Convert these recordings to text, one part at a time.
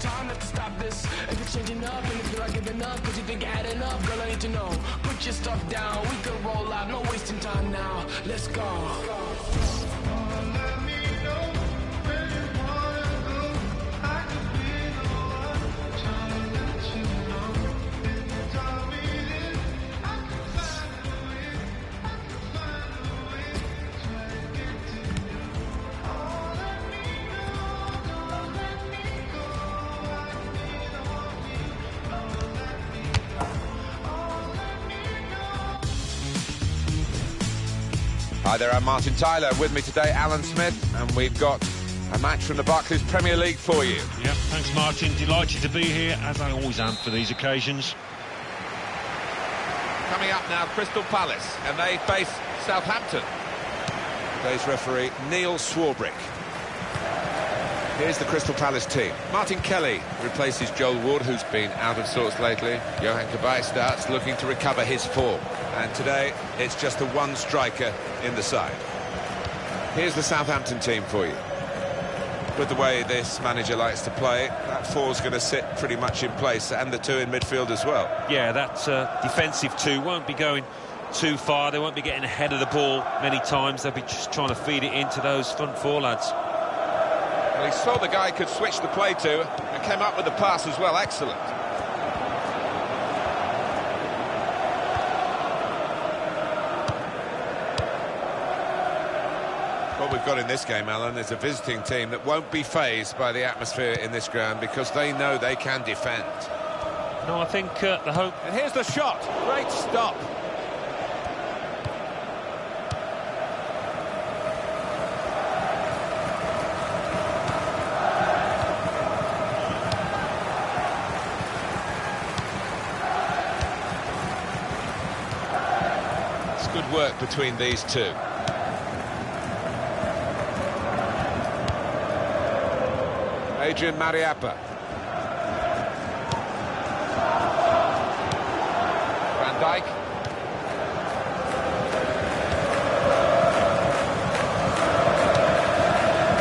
time not to stop this. If it's changing up and if you're not giving up, cause you think you had enough, girl, I need to know. Put your stuff down, we can roll out, no wasting time now. Let's go. Hi there, I'm Martin Tyler. With me today, Alan Smith, and we've got a match from the Barclays Premier League for you. Yeah, thanks Martin. Delighted to be here, as I always am for these occasions. Coming up now, Crystal Palace, and they face Southampton. Today's referee, Neil Swarbrick. Here's the Crystal Palace team. Martin Kelly replaces Joel Wood, who's been out of sorts lately. Johan Cabaye starts looking to recover his form. And today, it's just the one striker in the side. Here's the Southampton team for you. With the way this manager likes to play, that four's going to sit pretty much in place, and the two in midfield as well. Yeah, that defensive two won't be going too far. They won't be getting ahead of the ball many times. They'll be just trying to feed it into those front four lads. Well, he saw the guy could switch the play to and came up with the pass as well. Excellent. What we've got in this game, Alan, is a visiting team that won't be fazed by the atmosphere in this ground because they know they can defend. No, I think the hope... And here's the shot. Great stop. It's good work between these two. Adrian Mariappa. Van Dijk.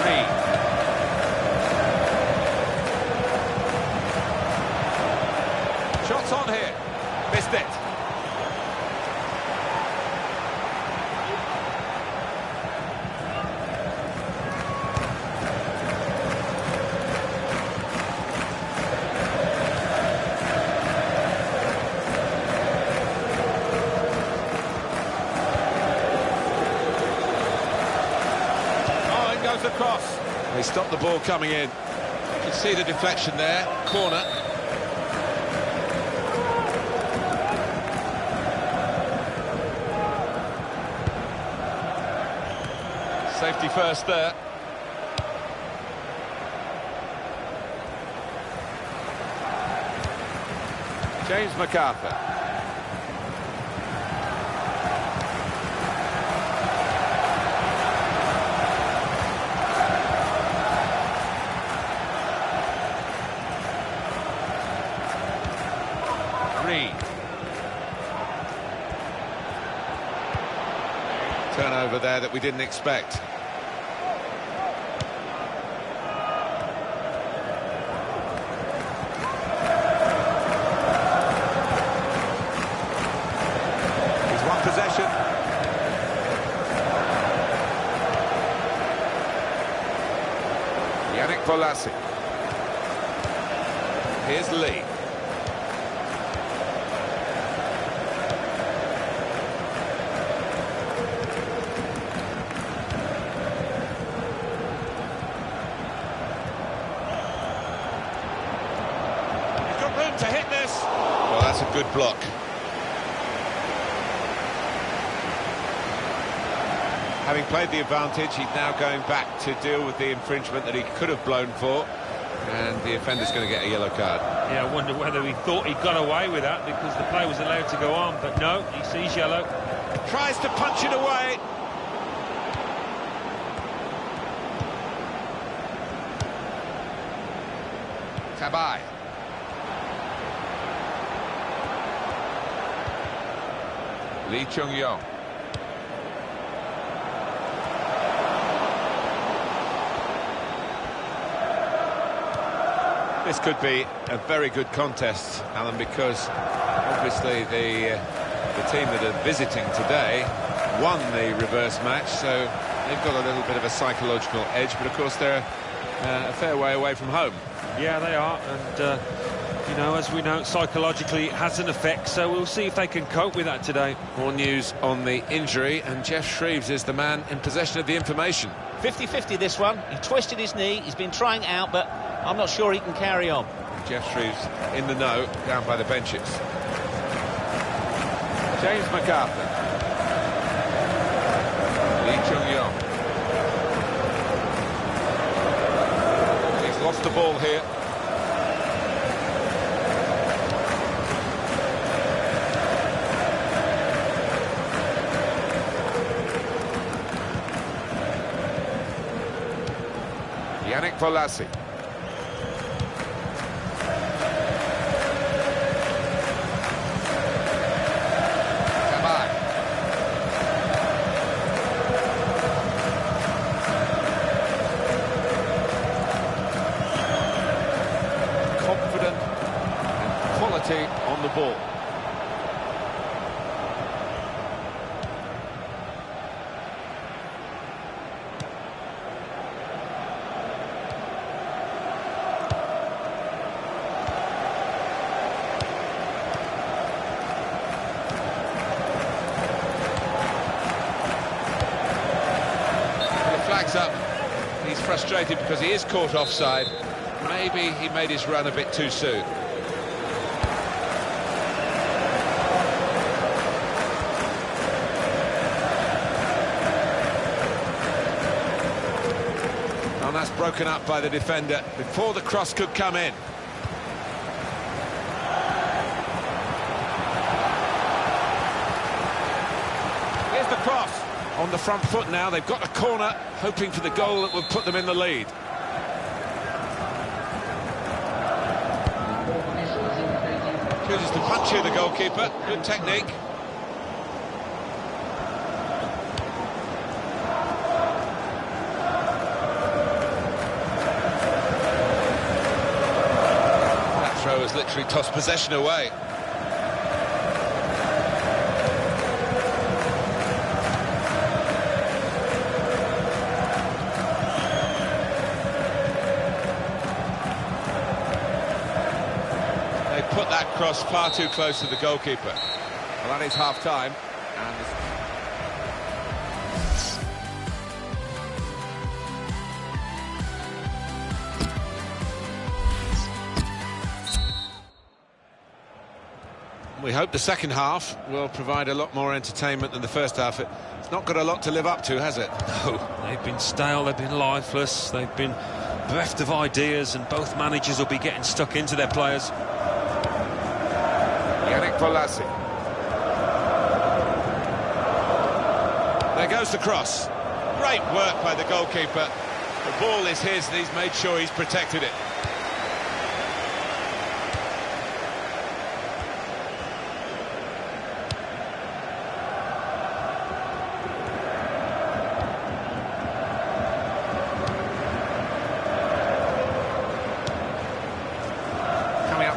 Reed. Shots on here. Missed it. Across. They stopped the ball coming in. You can see the deflection there. Corner. Safety first there. James MacArthur. Turnover there that we didn't expect. He's won possession. Yannick Bolasie. Here's Lee. To hit this. Well, that's a good block. Having played the advantage, he's now going back to deal with the infringement that he could have blown for, and the offender's going to get a yellow card. Yeah, I wonder whether he thought he got away with that because the play was allowed to go on, but no, he sees yellow. Tries to punch it away. Cabaye. Lee Chung-yong. This could be a very good contest, Alan, because obviously the team that are visiting today won the reverse match, so they've got a little bit of a psychological edge, but of course they're a fair way away from home. Yeah, they are, and you know, as we know, psychologically it has an effect, so we'll see if they can cope with that today. More news on the injury, and Jeff Shreves is the man in possession of the information. 50-50 this one. He twisted his knee, he's been trying out, but I'm not sure he can carry on. Jeff Shreves in the know, down by the benches. James MacArthur. Lee Chung-yong. He's lost the ball here. Yannick Bolasie. Confident and quality on the ball. Flags up. He's frustrated because he is caught offside. Maybe he made his run a bit too soon. And that's broken up by the defender before the cross could come in. Here's the cross. On the front foot now, they've got a corner, hoping for the goal that will put them in the lead. Chooses to punch here, the goalkeeper. Good technique. That throw has literally tossed possession away. Put that cross far too close to the goalkeeper. Well, that is half-time. We hope the second half will provide a lot more entertainment than the first half. It's not got a lot to live up to, has it? No, they've been stale, they've been lifeless, they've been bereft of ideas, and both managers will be getting stuck into their players. Yannick Bolasie. There goes the cross. Great work by the goalkeeper. The ball is his and he's made sure he's protected it.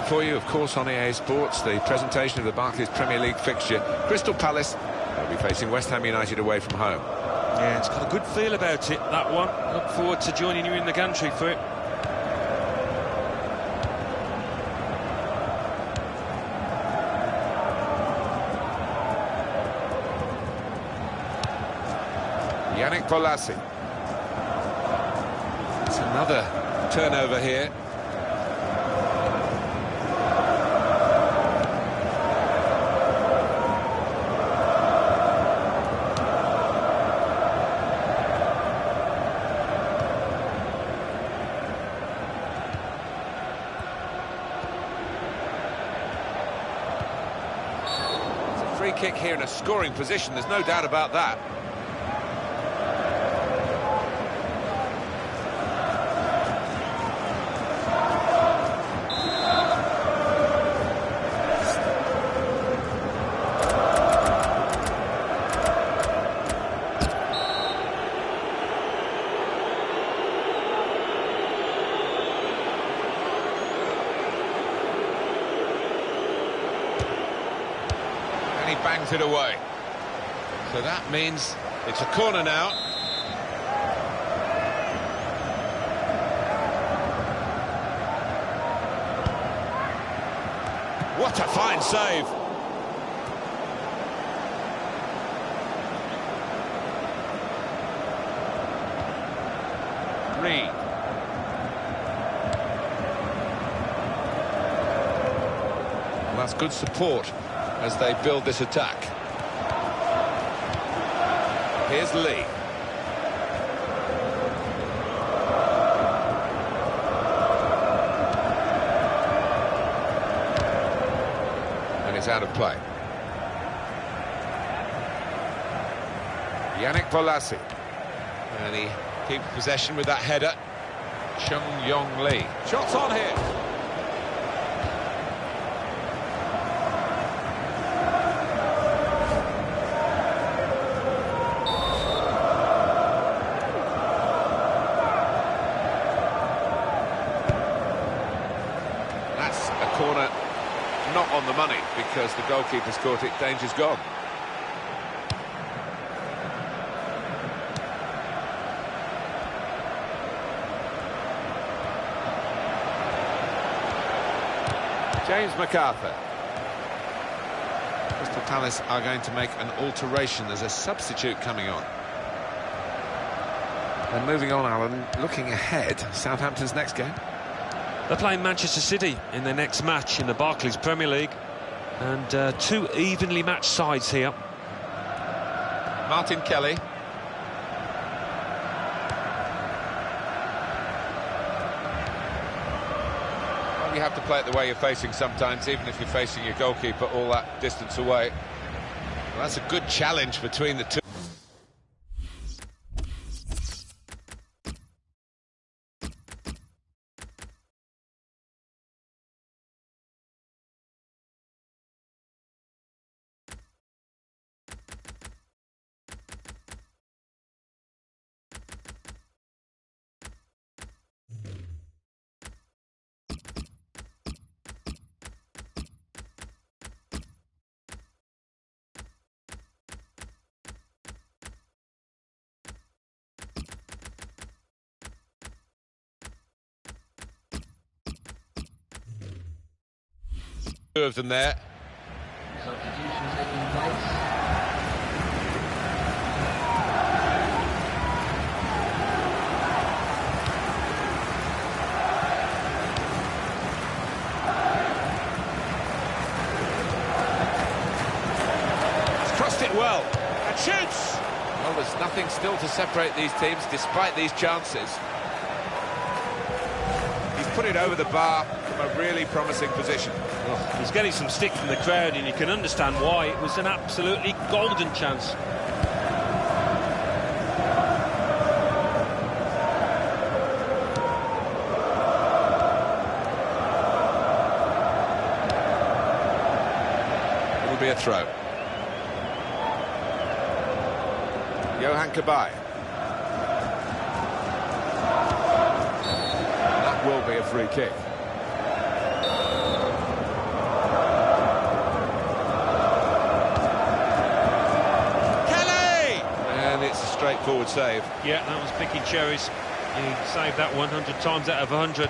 For you, of course, on EA Sports, the presentation of the Barclays Premier League fixture. Crystal Palace will be facing West Ham United away from home. Yeah, it's got a good feel about it, that one. Look forward to joining you in the gantry for it. Yannick Bolasie. It's another turnover here. Free kick here in a scoring position, there's no doubt about that. bangs it away. So that means it's a corner now. What a fine save. Reed. Well, that's good support as they build this attack. Here's Lee. And it's out of play. Yannick Bolasie. And he keeps possession with that header. Chung Yong Lee. Shots on here. That's a corner not on the money because the goalkeeper's caught it. Danger's gone. James MacArthur. Crystal Palace are going to make an alteration. There's a substitute coming on. And moving on, Alan, looking ahead, Southampton's next game. They're playing Manchester City in their next match in the Barclays Premier League. And two evenly matched sides here. Martin Kelly. You have to play it the way you're facing sometimes, even if you're facing your goalkeeper all that distance away. Well, that's a good challenge between the two. Two of them there. Substitution taking place. He's crossed it well and shoots. Well, there's nothing still to separate these teams despite these chances. He's put it over the bar from a really promising position. Oh, he's getting some stick from the crowd, and you can understand why. It was an absolutely golden chance. It'll be a throw. Johan Cabaye. That will be a free kick. Straightforward save. Yeah, that was picking cherries. He saved that 100 times out of 100.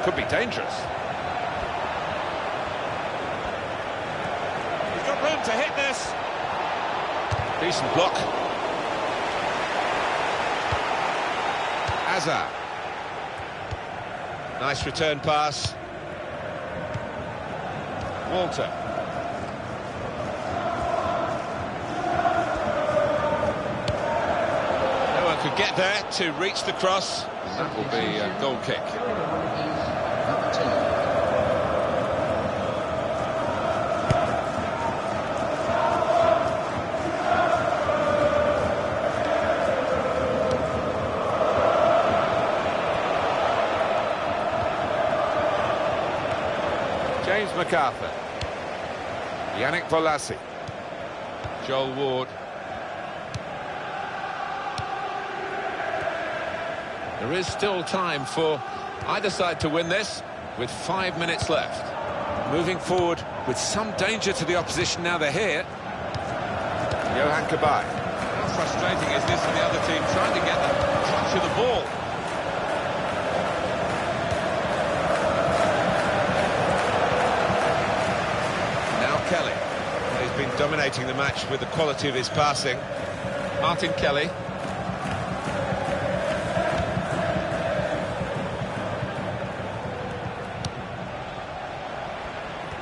Could be dangerous. He's got room to hit this. Decent block. Azar. Nice return pass. Walter. No one could get there to reach the cross. And that will be a goal kick. James MacArthur. Yannick Bolasie. Joel Ward. There is still time for Either side to win this with 5 minutes left. Moving forward with some danger to the opposition now they're here. Johan Kabay. How frustrating is this for the other team trying to get the touch of the ball? Now Kelly. He's been dominating the match with the quality of his passing. Martin Kelly.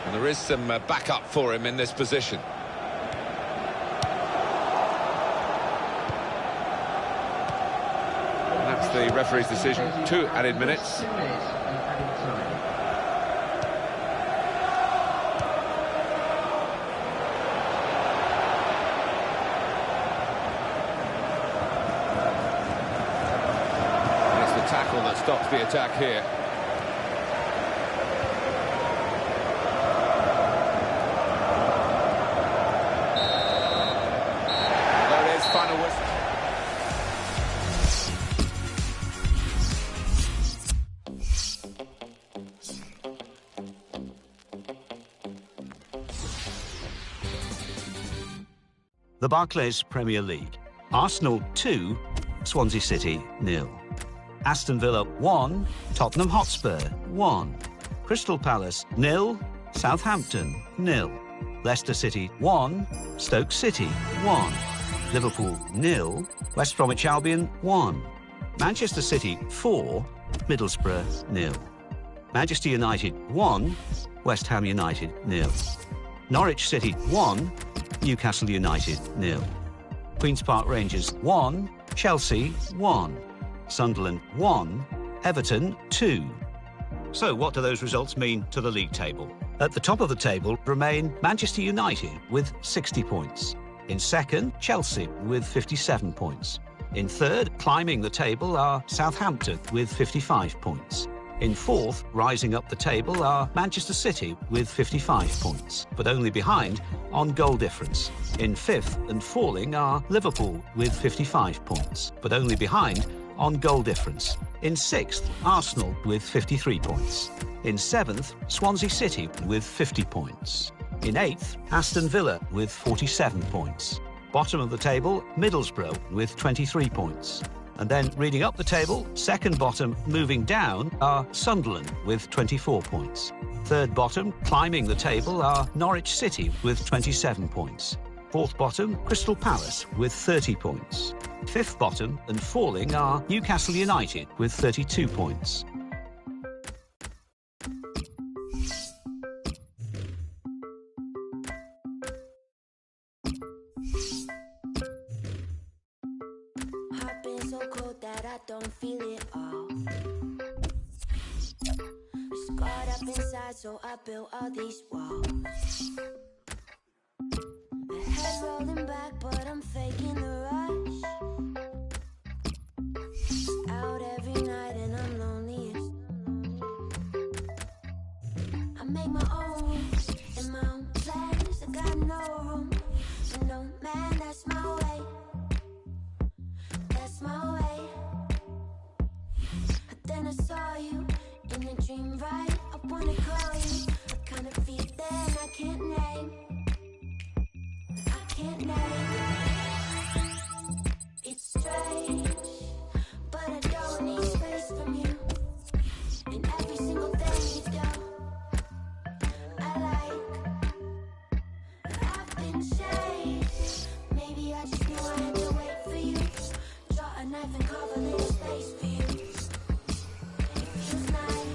And there is some backup for him in this position. And that's the referee's decision. 2 added minutes. 2 minutes of added time. Tackle that stops the attack here. There it is, final whistle. The Barclays Premier League. Arsenal 2, Swansea City 0. Aston Villa 1, Tottenham Hotspur 1. Crystal Palace 0, Southampton 0. Leicester City 1, Stoke City 1. Liverpool 0, West Bromwich Albion 1. Manchester City 4, Middlesbrough 0. Manchester United 1, West Ham United 0. Norwich City 1, Newcastle United 0. Queen's Park Rangers 1, Chelsea 1. Sunderland 1, Everton 2. So what do those results mean to the league table? At the top of the table remain Manchester United with 60 points. In second, Chelsea with 57 points. In third, climbing the table, are Southampton with 55 points. In fourth, rising up the table, are Manchester City with 55 points, but only behind on goal difference. In fifth and falling are Liverpool with 55 points, but only behind on goal difference. In sixth, Arsenal with 53 points. In seventh, Swansea City with 50 points. In eighth, Aston Villa with 47 points. Bottom of the table, Middlesbrough with 23 points. And then reading up the table, second bottom moving down are Sunderland with 24 points. Third bottom climbing the table are Norwich City with 27 points. Fourth bottom, Crystal Palace with 30 points. Fifth bottom and falling are Newcastle United with 32 points. I've been so cold that I don't feel it all. Scarred up inside, so I built all these walls. My head rolling back, but I'm faking the rush. Out every night and I'm loneliest. I make my own rules and my own plans. I got no room for no man, that's my way. That's my way. Then I saw you in a dream, right? I wanna call you. I kind of feel that I can't name. I can't name. It's strange, but I don't need space from you. And every single thing you do, I like. I've been changed. Maybe I just knew I had to wait for you. Draw a knife and carve a little space for you. It feels nice.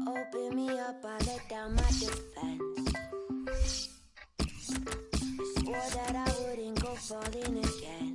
Open me up, I let down my defense. Swore that I wouldn't go falling again.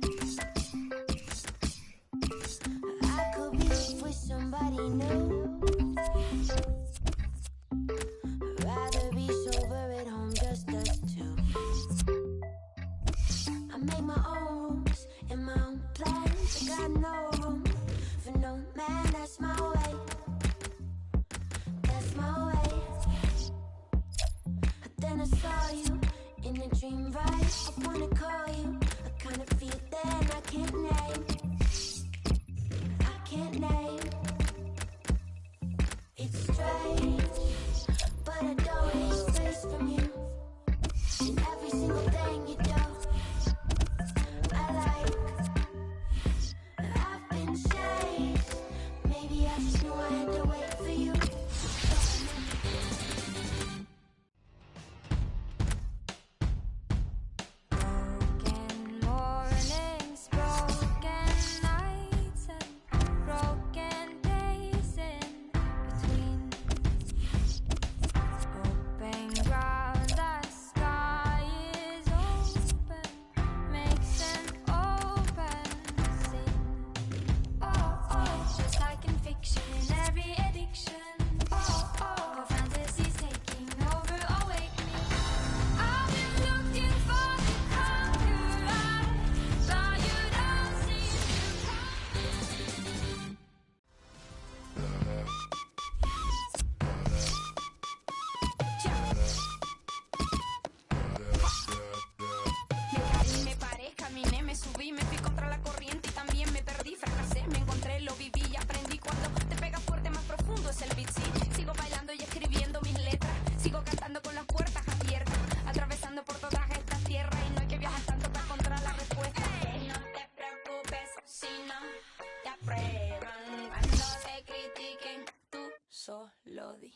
jodí.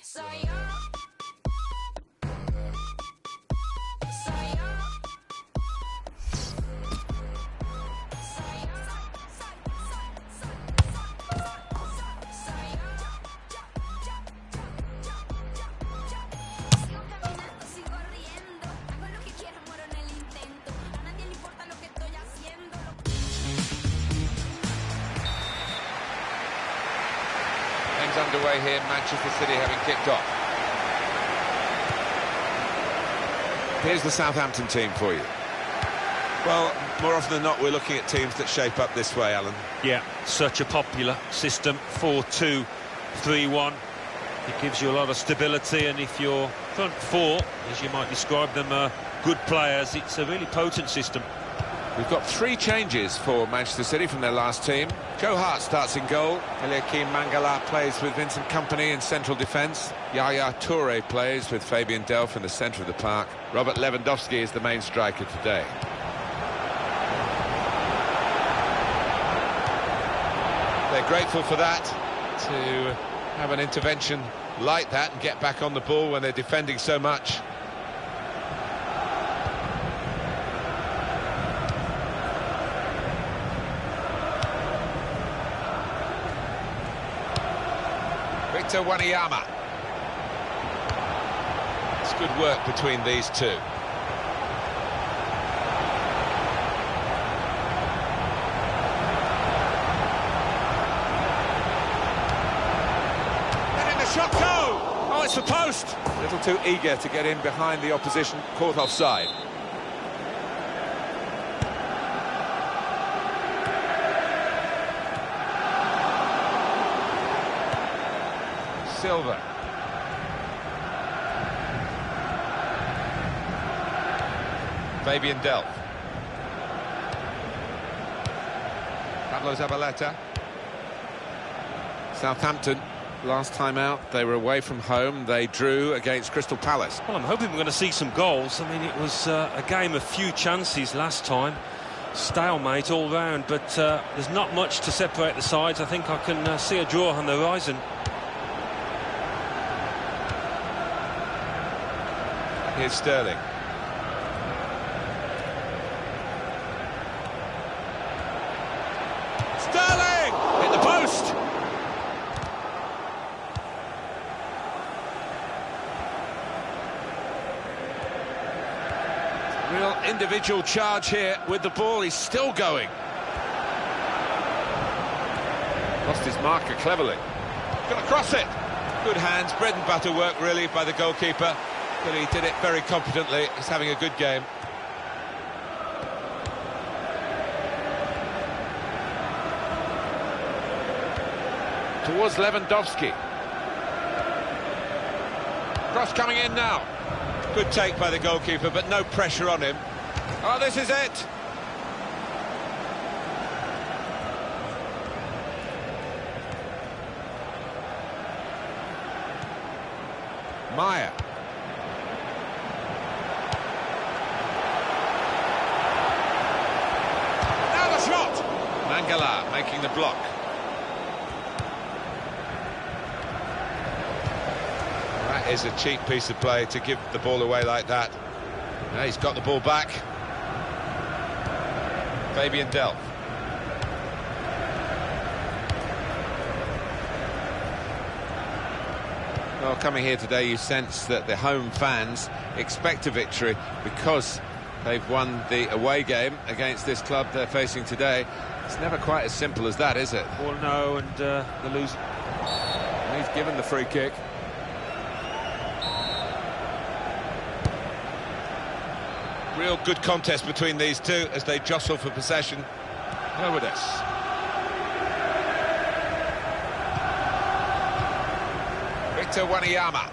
Soy yo. Soy yo. Soy yo. Soy yo. Sigo caminando, sigo riendo. Hago lo que quiero, muero en el intento. A nadie le importa lo que estoy haciendo. Game's underway here, Manchester City having kicked off. Here's the Southampton team for you. Well, more often than not, we're looking at teams that shape up this way, Alan. Yeah, such a popular system, 4-2-3-1. It gives you a lot of stability, and if your front four, as you might describe them, are good players, it's a really potent system. We've got 3 changes for Manchester City from their last team. Joe Hart starts in goal. Eliakim Mangala plays with Vincent Kompany in central defence. Yaya Toure plays with Fabian Delph in the centre of the park. Robert Lewandowski is the main striker today. They're grateful for that, to have an intervention like that and get back on the ball when they're defending so much. Victor Wanyama. It's good work between these two. Letting the shot go! Oh, it's the post! A little too eager to get in behind the opposition, caught offside. Silva. Fabian Delph. Pablo Zabaleta. Southampton, last time out, they were away from home. They drew against Crystal Palace. Well, I'm hoping we're going to see some goals. I mean, it was a game of few chances last time. Stalemate all round, but there's not much to separate the sides. I think I can see a draw on the horizon. Here's Sterling. Sterling! Hit the post! Real individual charge here with the ball. He's still going. Lost his marker cleverly. Gonna cross it. Good hands, bread and butter work really by the goalkeeper. But he did it very competently. He's having a good game. Towards Lewandowski. Cross coming in now. Good take by the goalkeeper, but no pressure on him. Oh, this is it. Maya. Mangala making the block. That is a cheap piece of play to give the ball away like that. Now he's got the ball back. Fabian Delph. Well, coming here today, you sense that the home fans expect a victory because they've won the away game against this club they're facing today. It's never quite as simple as that, is it? Well, no, and the loser. And he's given the free kick. Real good contest between these two as they jostle for possession. Over this. Victor Wanyama.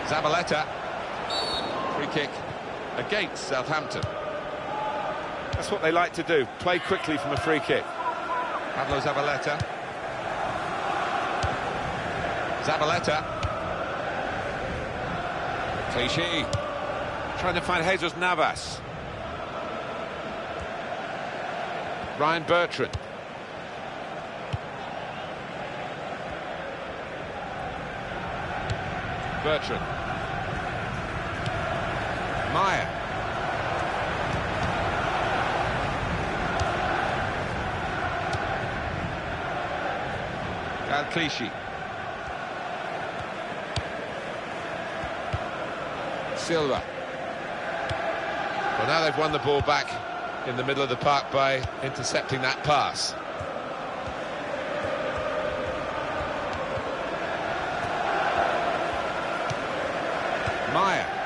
Zabaleta. Free kick against Southampton. That's what they like to do, play quickly from a free kick. Pablo Zabaleta. Zabaleta. Clichy. Trying to find Jesus Navas. Ryan Bertrand. Bertrand. Meyer. Clichy. Silva. Well, now they've won the ball back in the middle of the park by intercepting that pass. Meyer.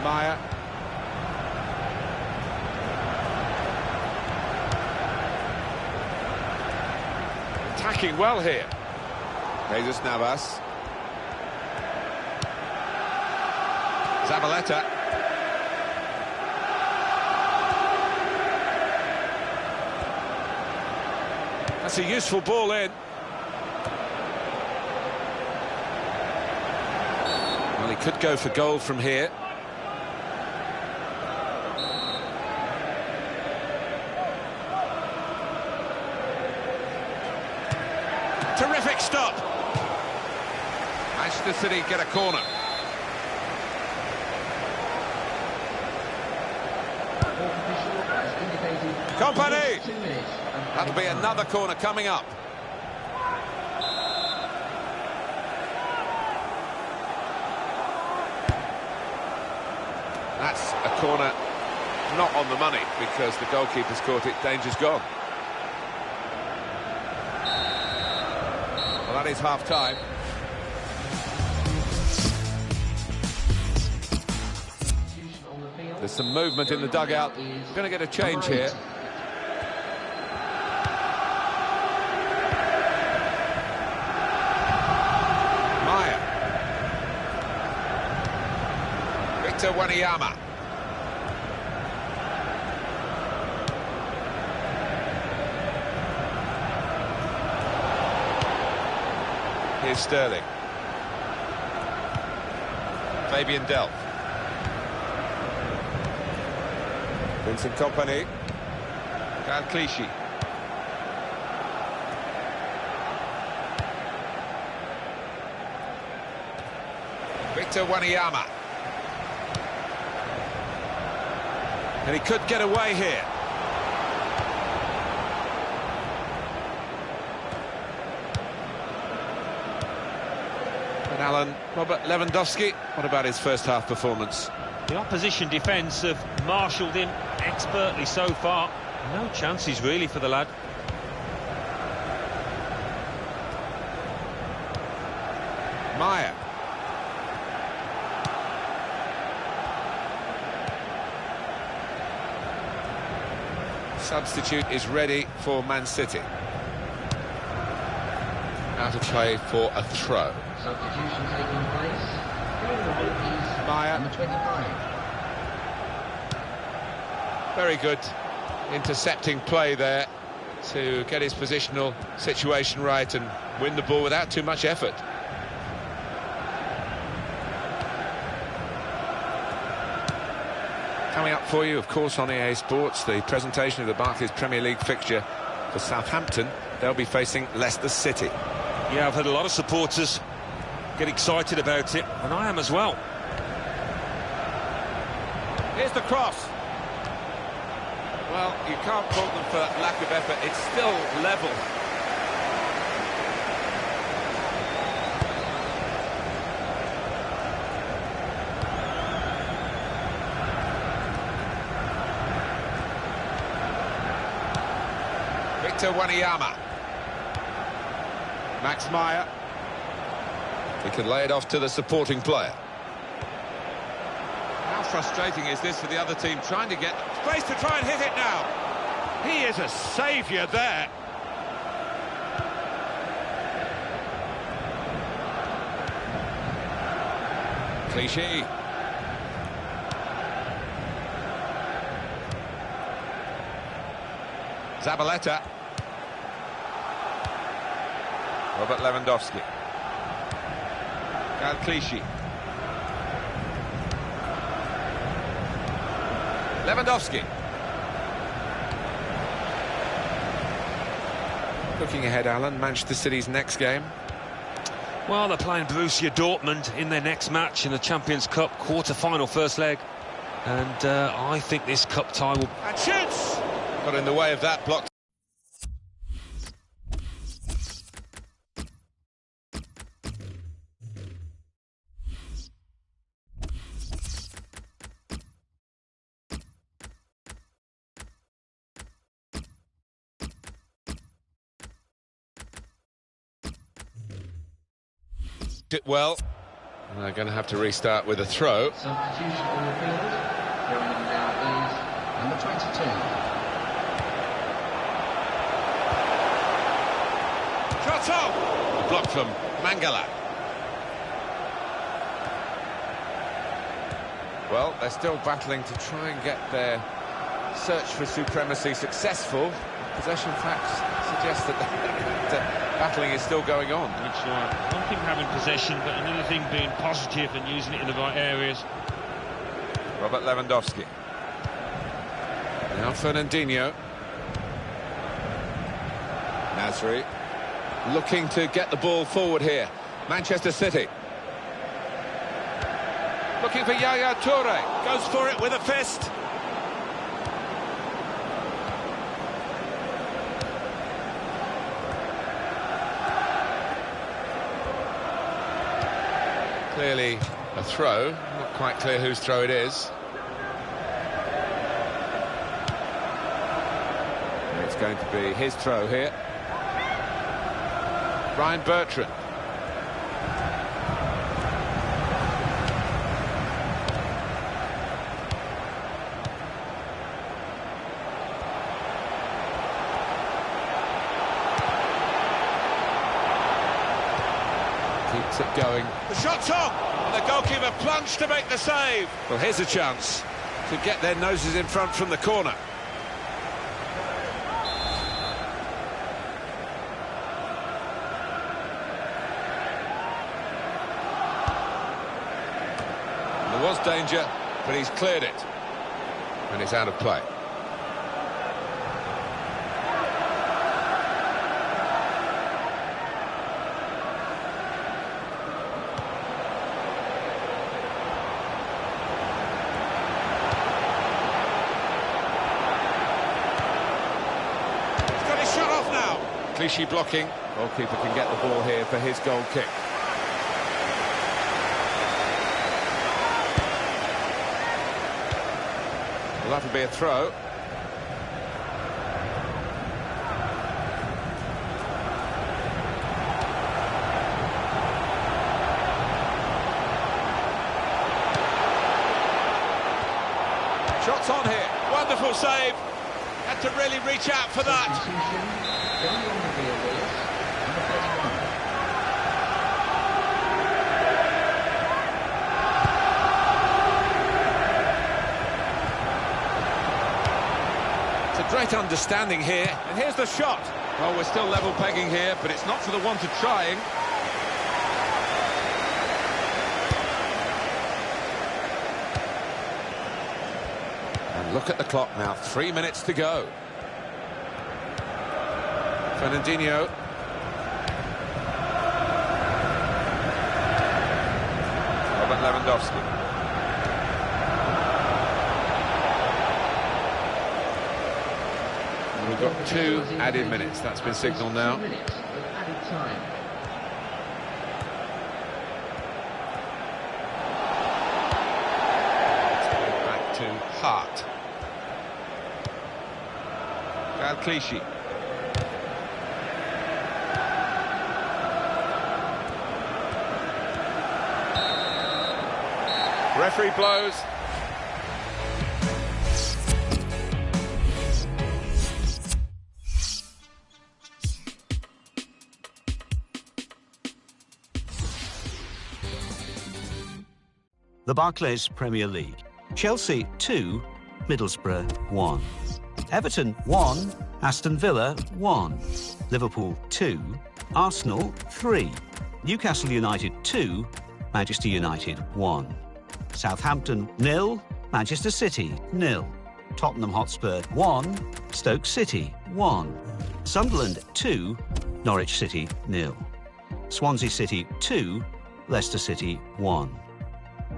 Meyer. Attacking well here. Jesus Navas. Zabaleta. That's a useful ball in. Well, he could go for goal from here. Terrific stop. Manchester City get a corner. Company! That'll be another corner coming up. That's a corner not on the money because the goalkeeper's caught it. Danger's gone. Well, that is half-time. There's some movement in the dugout. We're going to get a change here. Meyer. Victor Wanyama. Here's Sterling. Fabian Delph. Vincent Kompany. Clichy. Victor Wanyama. And he could get away here. Alan, Robert Lewandowski, what about his first half performance? The opposition defence have marshalled him expertly so far. No chances really for the lad. Meyer. Substitute is ready for Man City. Out of play for a throw. Substitution taking place. Meyer. Number 25. Very good intercepting play there to get his positional situation right and win the ball without too much effort. Coming up for you, of course, on EA Sports, the presentation of the Barclays Premier League fixture for Southampton. They'll be facing Leicester City. Yeah, I've had a lot of supporters get excited about it, and I am as well. Here's the cross. Well, you can't fault them for lack of effort. It's still level. Victor Wanyama. Max Meyer. He can lay it off to the supporting player. How frustrating is this for the other team, trying to get space to try and hit it now. He is a saviour there. Clichy. Zabaleta. Robert Lewandowski. Clichy. Lewandowski. Looking ahead, Alan, Manchester City's next game. Well, they're playing Borussia Dortmund in their next match in the Champions Cup quarter-final first leg. And I think this cup tie will... And shoots! Got in the way of that, blocked. It well, and they're going to have to restart with a throw. Substitution on the field. Throwing him now is number 22. Shot off! Blocked from Mangala. Well, they're still battling to try and get their search for supremacy successful. Possession facts suggest that battling is still going on. That's right. One thing having possession, but another thing being positive and using it in the right areas. Robert Lewandowski. Now Fernandinho. Nasri. Looking to get the ball forward here. Manchester City. Looking for Yaya Toure. Goes for it with a fist. Clearly a throw, not quite clear whose throw it is. It's going to be his throw here. Ryan Bertrand. Keeps it going. The shot's on! And the goalkeeper plunged to make the save. Well, here's a chance to get their noses in front from the corner. There was danger, but he's cleared it. And it's out of play. Clichy blocking. Goalkeeper can get the ball here for his goal kick. Well, that'll be a throw. Shots on here. Wonderful save. Had to really reach out for that. It's a great understanding here, and here's the shot. Well, we're still level pegging here, but it's not for the want of trying. And look at the clock now, 3 minutes to go. Fernandinho. Robert Lewandowski. We've got 2 added minutes. That's been signalled now. 2 minutes of added time. Back to Hart. Clichy. Referee blows. The Barclays Premier League. Chelsea 2, Middlesbrough 1. Everton 1, Aston Villa 1, Liverpool 2, Arsenal 3, Newcastle United 2, Manchester United 1, Southampton 0, Manchester City 0, Tottenham Hotspur 1, Stoke City 1, Sunderland 2, Norwich City 0, Swansea City 2, Leicester City 1.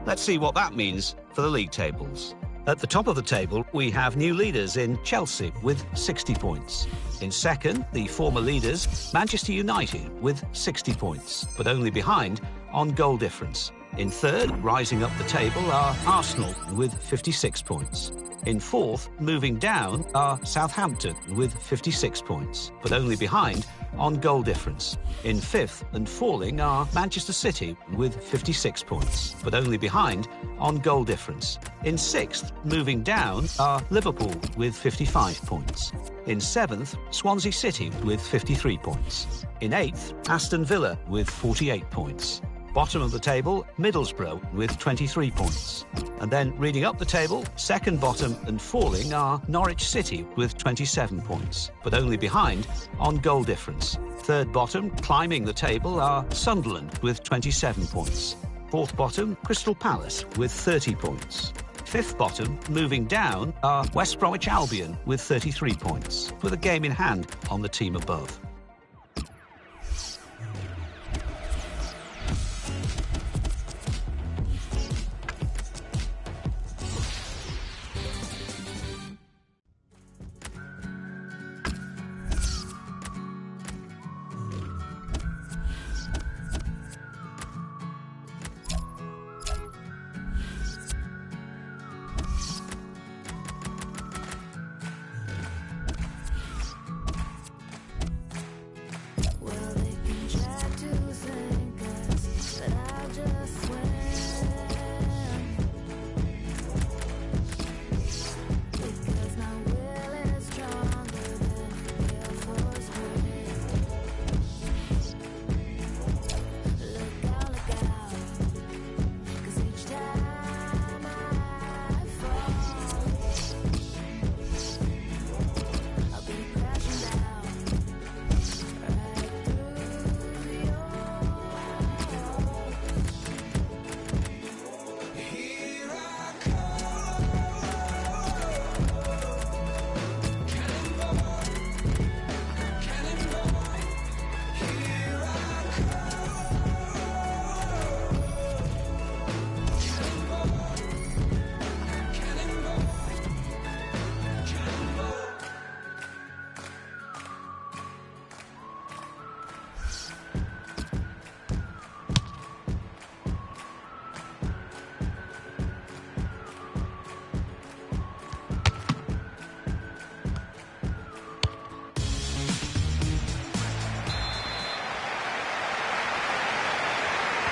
Let's see what that means for the league tables. At the top of the table, we have new leaders in Chelsea with 60 points. In second, the former leaders, Manchester United with 60 points, but only behind on goal difference. In third, rising up the table, are Arsenal with 56 points. In fourth, moving down, are Southampton with 56 points, but only behind on goal difference. In fifth and falling are Manchester City with 56 points, but only behind on goal difference. In sixth, moving down, are Liverpool with 55 points. In seventh, Swansea City with 53 points. In eighth, Aston Villa with 48 points. Bottom of the table, Middlesbrough with 23 points. And then reading up the table, second bottom and falling are Norwich City with 27 points, but only behind on goal difference. Third bottom, climbing the table, are Sunderland with 27 points. Fourth bottom, Crystal Palace with 30 points. Fifth bottom, moving down, are West Bromwich Albion with 33 points, with a game in hand on the team above.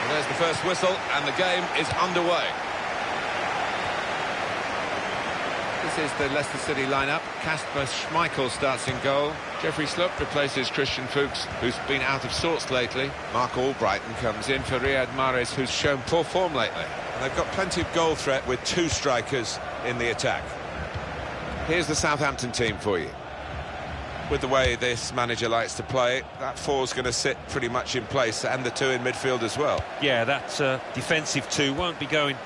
There's the first whistle, and the game is underway. This is the Leicester City lineup. Kasper Schmeichel starts in goal. Jeffrey Sloop replaces Christian Fuchs, who's been out of sorts lately. Mark Albrighton comes in for Riyad Mahrez, who's shown poor form lately. And they've got plenty of goal threat with two strikers in the attack. Here's the Southampton team for you. With the way this manager likes to play, that four's going to sit pretty much in place, and the two in midfield as well. Yeah, that defensive two won't be going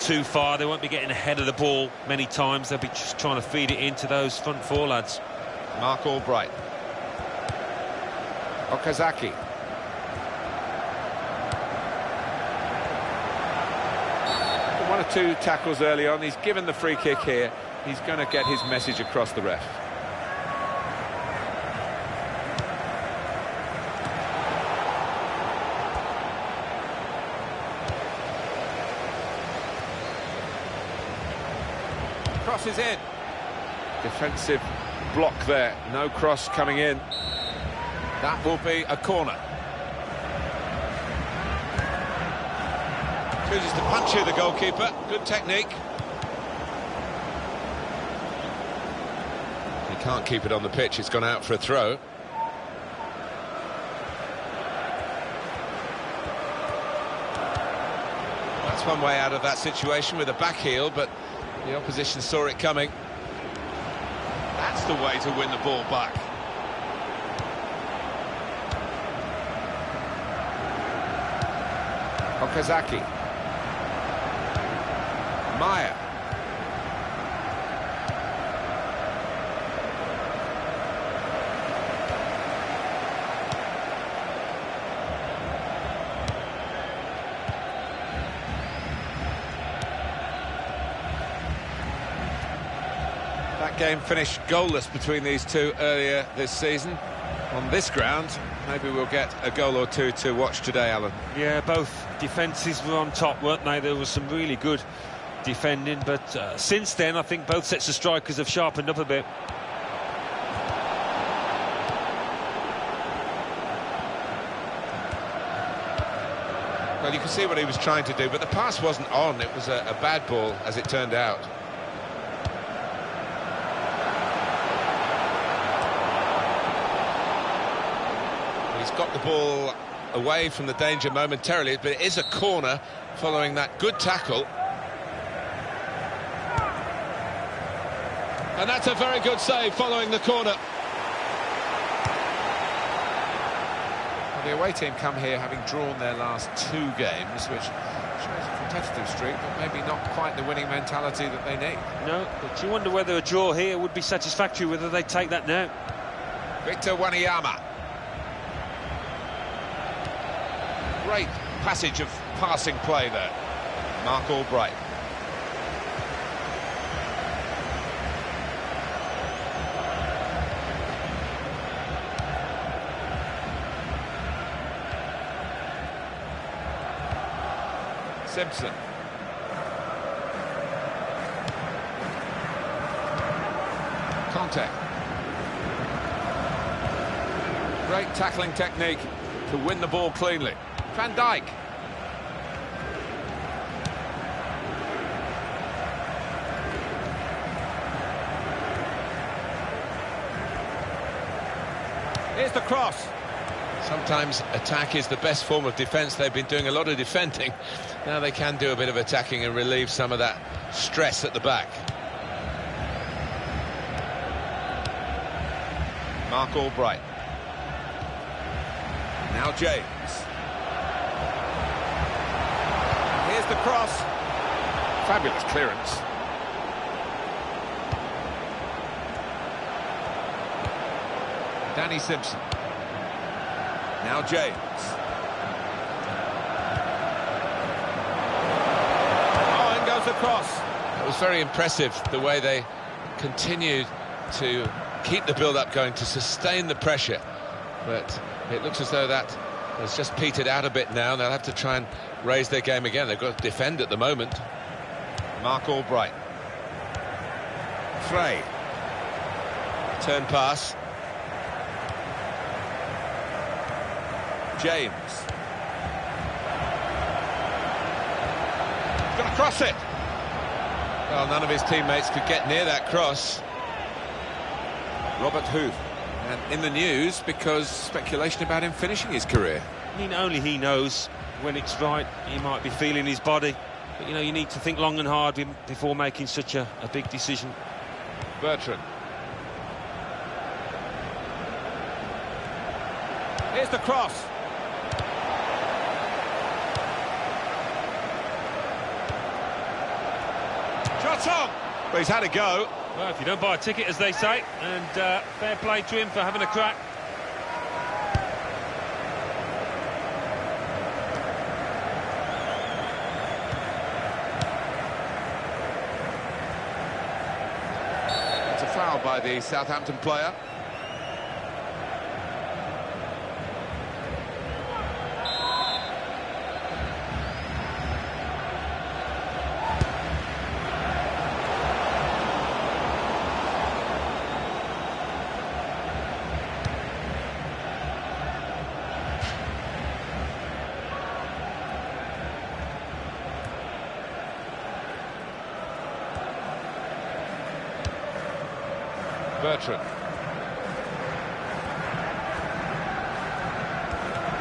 too far. They won't be getting ahead of the ball many times. They'll be just trying to feed it into those front four lads. Mark Albright. Okazaki. One or two tackles early on. He's given the free kick here. He's going to get his message across the ref. Crosses in. Defensive block there. No cross coming in. That will be a corner. Chooses to punch you, the goalkeeper. Good technique. He can't keep it on the pitch. It's gone out for a throw. That's one way out of that situation with a back heel, but the opposition saw it coming. That's the way to win the ball back. Okazaki. Maya. That game finished goalless between these two earlier this season. On this ground, maybe we'll get a goal or two to watch today, Alan. Yeah, both defences were on top, weren't they? There was some really good defending, but since then I think both sets of strikers have sharpened up a bit. Well, you can see what he was trying to do, but the pass wasn't on. It was a bad ball, as it turned out. He's got the ball away from the danger momentarily, but it is a corner following that good tackle. And that's a very good save following the corner. Well, the away team come here having drawn their last 2 games, which shows a competitive streak, but maybe not quite the winning mentality that they need. No, but you wonder whether a draw here would be satisfactory, whether they take that now. Victor Wanyama. Great passage of passing play there. Mark Albright. Simpson. Conte. Great tackling technique to win the ball cleanly. Van Dijk. Here's the cross. Sometimes attack is the best form of defence. They've been doing a lot of defending. Now they can do a bit of attacking and relieve some of that stress at the back. Mark Albright. Now James. Here's the cross. Fabulous clearance. Danny Simpson. Now James. Oh, and goes across. It was very impressive the way they continued to keep the build-up going, to sustain the pressure. But it looks as though that has just petered out a bit now. They'll have to try and raise their game again. They've got to defend at the moment. Mark Albright. Frey. Turn pass. James. He's going to cross it. Well, none of his teammates could get near that cross. Robert Huth. And in the news because speculation about him finishing his career. I mean, only he knows when it's right. He might be feeling his body. But, you know, you need to think long and hard before making such a big decision. Bertrand. Here's the cross. Shot on! Well, he's had a go. Well, if you don't buy a ticket, as they say, and fair play to him for having a crack. It's a foul by the Southampton player. Bertrand.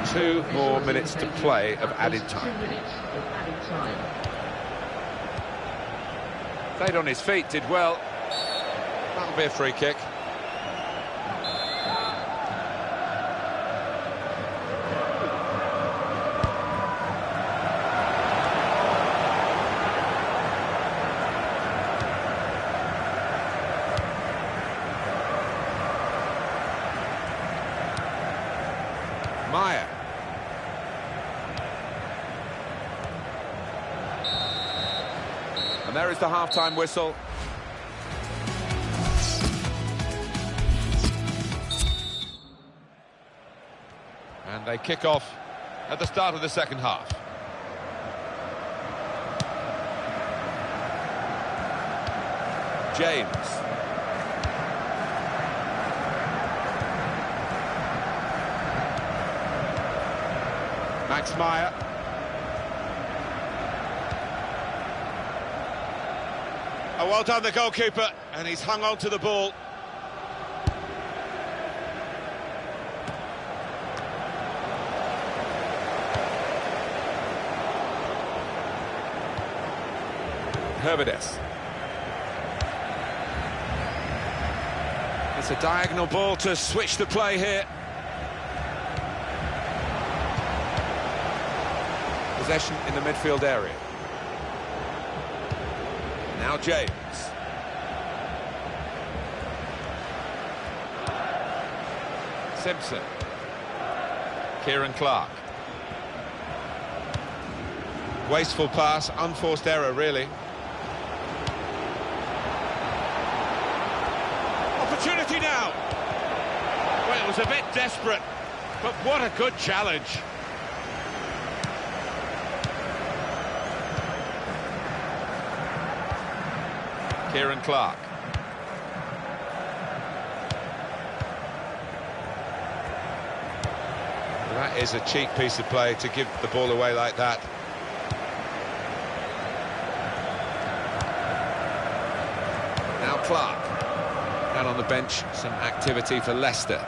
2 more minutes to play of added time. 2 minutes of added time. Stayed on his feet, did well. That'll be a free kick. Maya. And there is the half-time whistle. And they kick off at the start of the second half. James. Max Meyer. Oh, well done, the goalkeeper, and he's hung on to the ball. Herbedes. It's a diagonal ball to switch the play here. Possession in the midfield area. Now James. Simpson. Kieran Clark. Wasteful pass, unforced error, really. Opportunity now. Well, it was a bit desperate, but what a good challenge. Kieran Clark. Well, that is a cheap piece of play to give the ball away like that. Now Clark. Out on the bench, some activity for Leicester.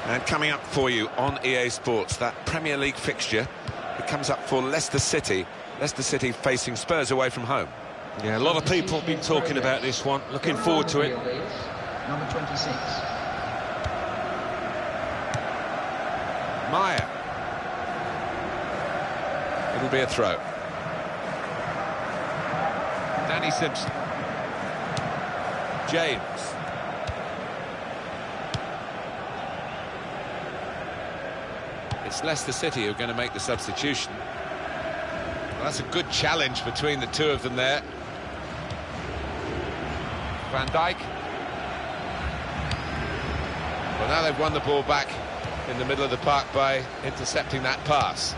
And coming up for you on EA Sports, that Premier League fixture, it comes up for Leicester City. Leicester City facing Spurs away from home. Yeah, a lot of people have been talking about this one. Looking forward to it. Number 26. Meyer. It'll be a throw. Danny Simpson. James. It's Leicester City who are going to make the substitution. Well, that's a good challenge between the two of them there. Van Dijk. Well, now they've won the ball back in the middle of the park by intercepting that pass.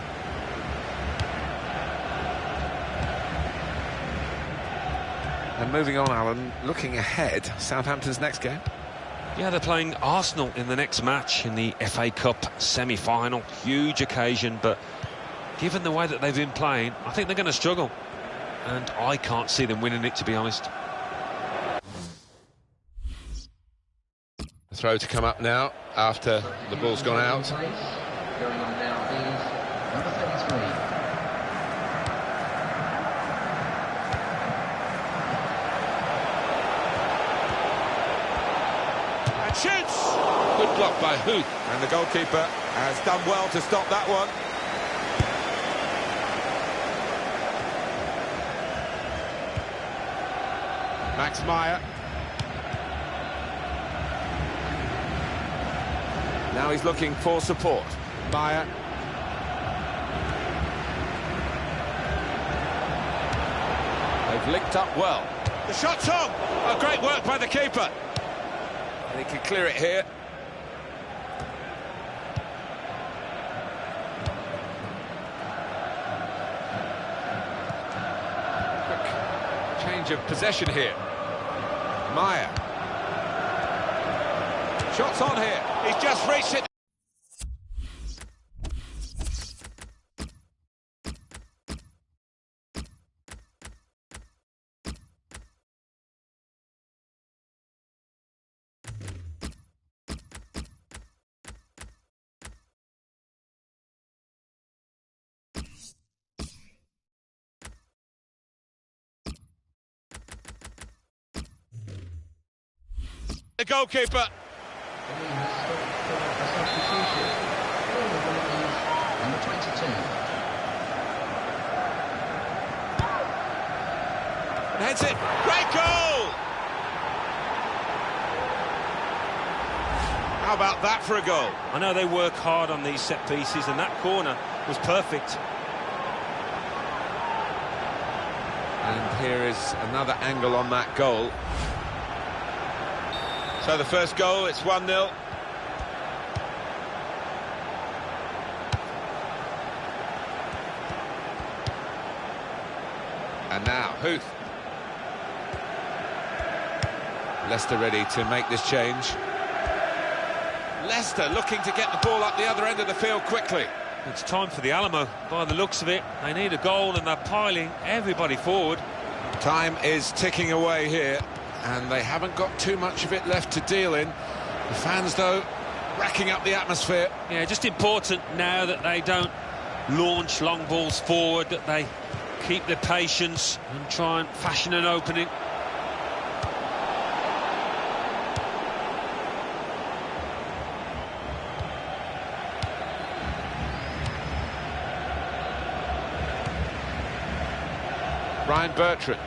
And moving on, Alan, looking ahead, Southampton's next game. Yeah, they're playing Arsenal in the next match in the FA Cup semi-final. Huge occasion, but given the way that they've been playing, I think they're going to struggle. And I can't see them winning it, to be honest. The throw to come up now after the ball's gone out. Going on now is number 33. Shoots! Good block by Huth. And the goalkeeper has done well to stop that one. Max Meyer. Now he's looking for support. Meyer. They've linked up well. The shot's on! Oh, great work by the keeper. And he can clear it here. Quick change of possession here. Meyer. Shots on here. He's just reached it. The goalkeeper. Number 22. Heads it. Great goal! How about that for a goal? I know they work hard on these set pieces, and that corner was perfect. And here is another angle on that goal. So the first goal, it's 1-0. And now, Huth. Leicester ready to make this change. Leicester looking to get the ball up the other end of the field quickly. It's time for the Alamo, by the looks of it. They need a goal, and they're piling everybody forward. Time is ticking away here, and they haven't got too much of it left to deal in. The fans, though, racking up the atmosphere. Yeah, just important now that they don't launch long balls forward, that they keep their patience and try and fashion an opening. Ryan Bertrand.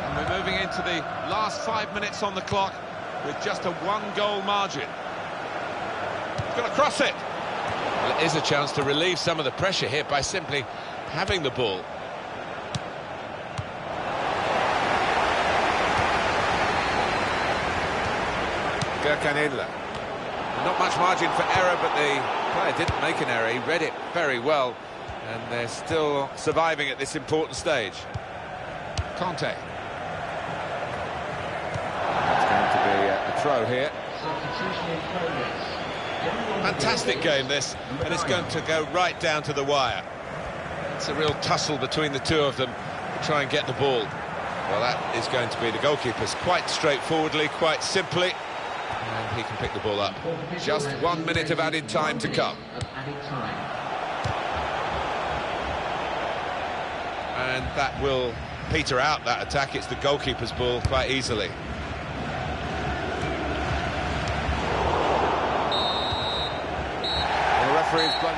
And we're moving into the last 5 minutes on the clock with just a one-goal margin. He's going to cross it. Well, it is a chance to relieve some of the pressure here by simply having the ball. Gurkanidla. Not much margin for error, but the player didn't make an error. He read it very well, and they're still surviving at this important stage. Conte. It's going to be a throw here. Substitution in progress. Fantastic game, this, and it's going to go right down to the wire. It's a real tussle between the two of them to try and get the ball. Well, that is going to be the goalkeeper's quite straightforwardly, quite simply. And he can pick the ball up. Just 1 minute of added time to come. And that will peter out that attack. It's the goalkeeper's ball quite easily. The referee is blown.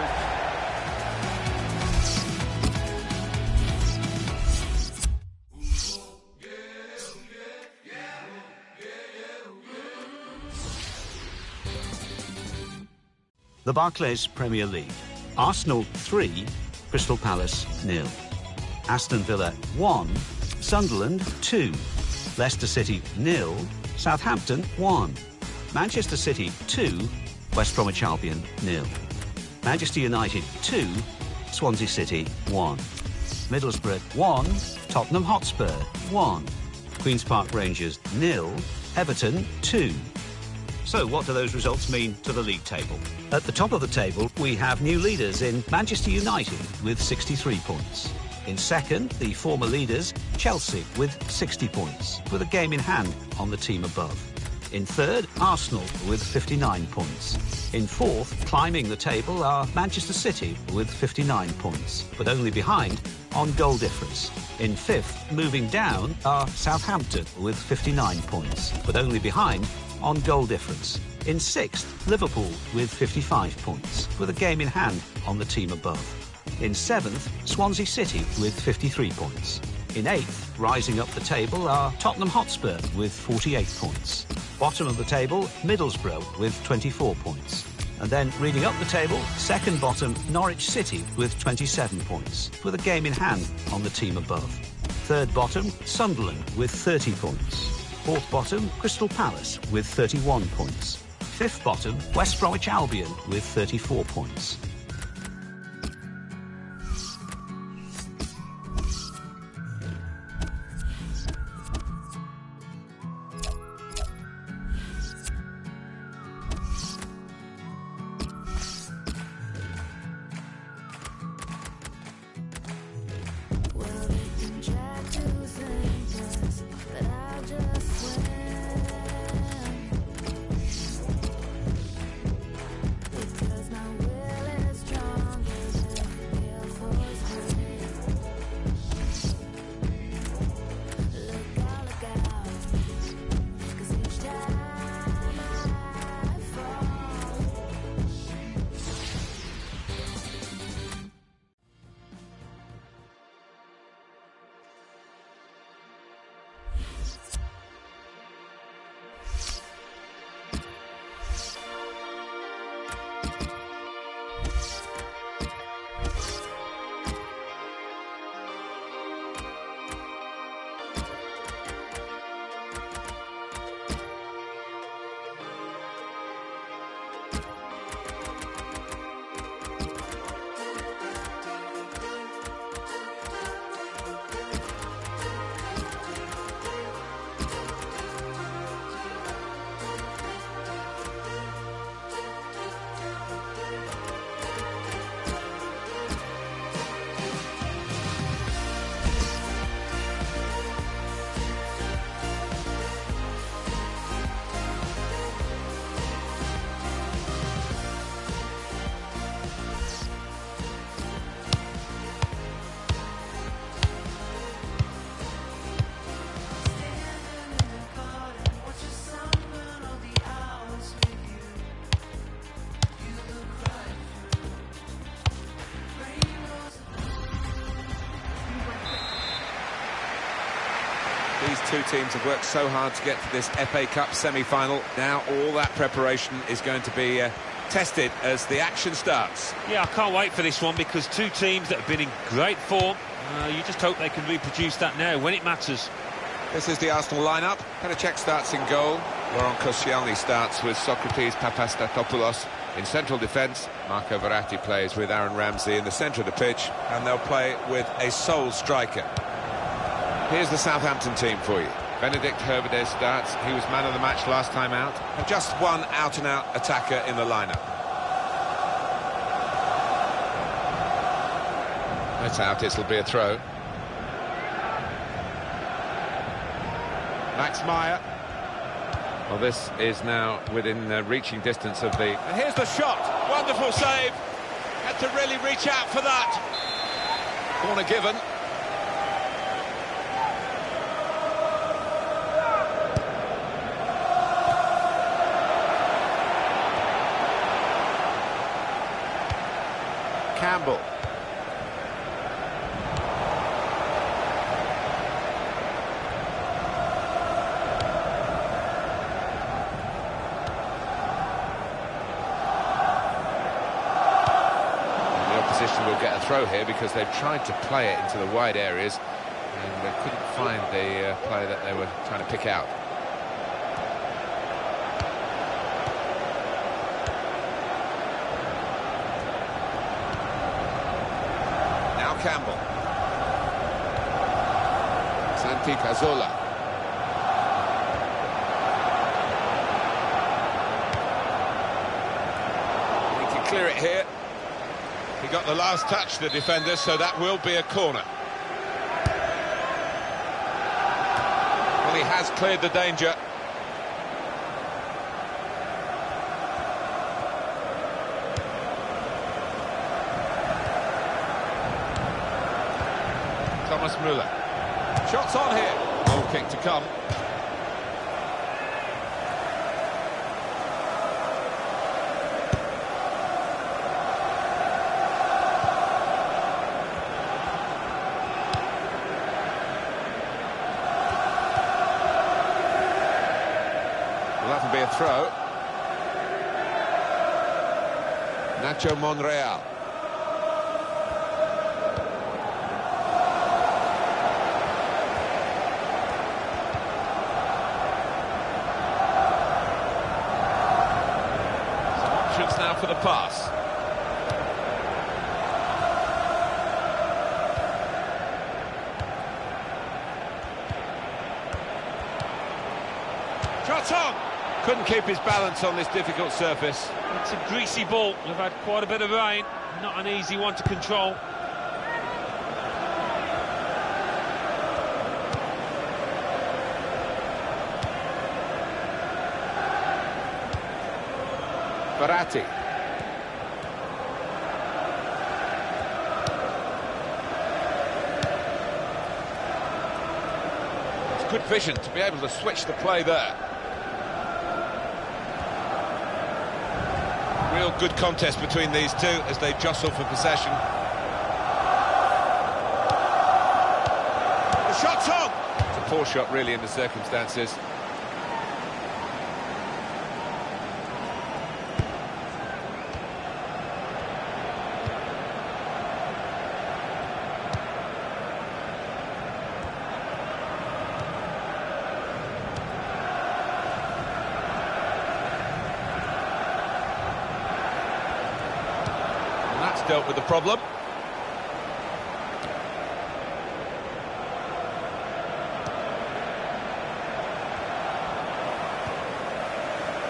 The Barclays Premier League. Arsenal 3, Crystal Palace 0. Aston Villa 1, Sunderland 2. Leicester City 0, Southampton 1. Manchester City 2, West Bromwich Albion 0. Manchester United 2, Swansea City 1. Middlesbrough 1, Tottenham Hotspur 1. Queen's Park Rangers 0, Everton 2. So what do those results mean to the league table? At the top of the table, we have new leaders in Manchester United with 63 points. In second, the former leaders, Chelsea, with 60 points, with a game in hand on the team above. In third, Arsenal with 59 points. In fourth, climbing the table, are Manchester City with 59 points, but only behind on goal difference. In fifth, moving down, are Southampton with 59 points, but only behind on goal difference. In sixth, Liverpool with 55 points, with a game in hand on the team above. In seventh, Swansea City with 53 points. In eighth, rising up the table, are Tottenham Hotspur with 48 points. Bottom of the table, Middlesbrough with 24 points. And then reading up the table, second bottom, Norwich City with 27 points, with a game in hand on the team above. Third bottom, Sunderland with 30 points. Fourth bottom, Crystal Palace with 31 points. Fifth bottom, West Bromwich Albion with 34 points. Because my will is two teams have worked so hard to get to this FA Cup semi-final. Now all that preparation is going to be tested as the action starts. Yeah, I can't wait for this one, because two teams that have been in great form. You just hope they can reproduce that now when it matters. This is the Arsenal lineup. Petacek starts in goal. Laurent Koscielny starts with Socrates Papastatopoulos in central defence. Marco Verratti plays with Aaron Ramsey in the centre of the pitch, and they'll play with a sole striker. Here's the Southampton team for you. Benedict Hervedez starts. He was man of the match last time out. And just one out-and-out attacker in the lineup. That's out. It'll be a throw. Max Meyer. Well, this is now within reaching distance of the... And here's the shot. Wonderful save. Had to really reach out for that. Corner given. Campbell. Will get a throw here because they've tried to play it into the wide areas and they couldn't find the player that they were trying to pick out. Now Campbell. Santi Cazorla. Need to clear it here. He got the last touch, the defender, so that will be a corner. Well, he has cleared the danger. Thomas Müller. Shots on here. Goal kick to come. That'll be a throw. Nacho Monreal. Some options now for the pass. Shot on! Couldn't keep his balance on this difficult surface. It's a greasy ball. We've had quite a bit of rain. Not an easy one to control. Verratti. It's good vision to be able to switch the play there. Real good contest between these two as they jostle for possession. The shot's on! It's a poor shot, really, in the circumstances. Dealt with the problem.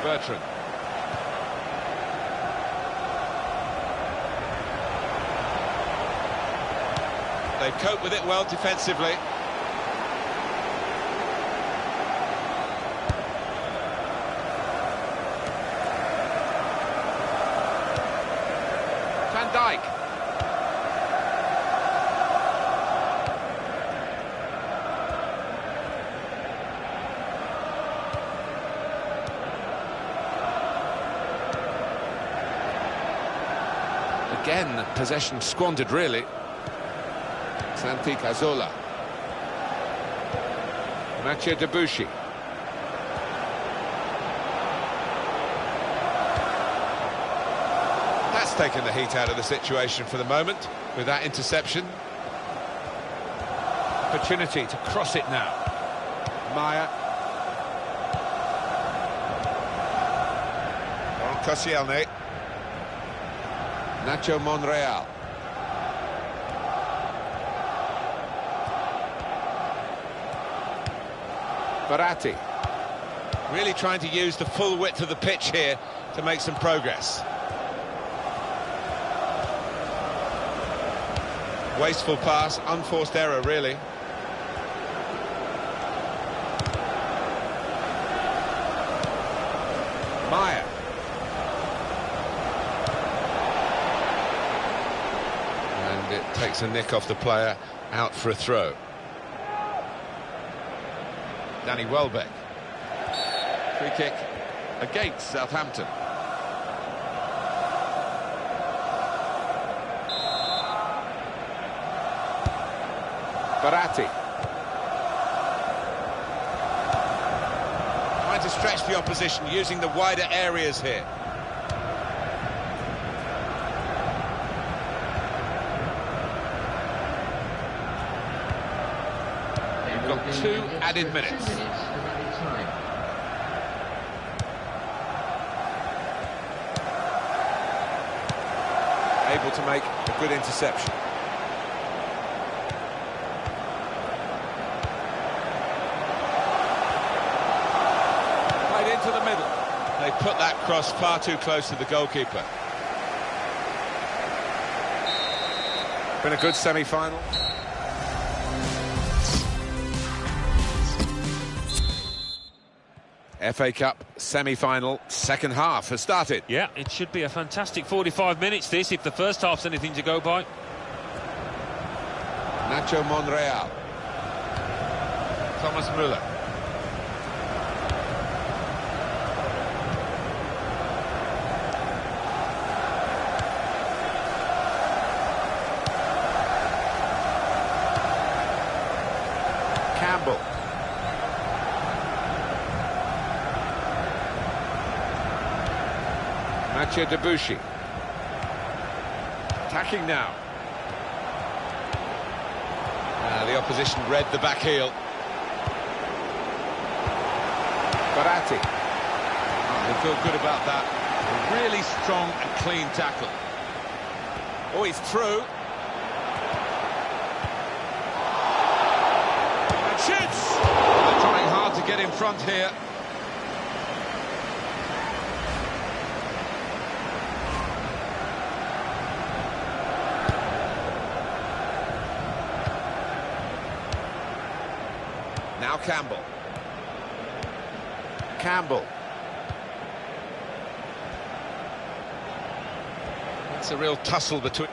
Bertrand. They've coped with it well defensively. Van Dijk. Again, possession squandered, really. Santi Cazorla. Mathieu Debuchy. That's taken the heat out of the situation for the moment with that interception. Opportunity to cross it now. Maya. On Koscielny. Nacho Monreal. Verratti. Really trying to use the full width of the pitch here to make some progress. Wasteful pass, unforced error, really. Maya. And it takes a nick off the player, out for a throw. Danny Welbeck. Free kick against Southampton. Verratti. Trying to stretch the opposition using the wider areas here. We've got 2 added minutes. Able to make a good interception. Played into the middle. They put that cross far too close to the goalkeeper. Been a good semi-final. FA Cup semi-final, second half has started. Yeah, it should be a fantastic 45 minutes this, if the first half's anything to go by. Nacho Monreal. Thomas Müller. Campbell. Mathieu Debuchy. Attacking now. The opposition read the back heel. Verratti. They feel good about that. A really strong and clean tackle. Oh, he's through. And shoots! They're trying hard to get in front here. Now Campbell. Campbell. It's a real tussle between...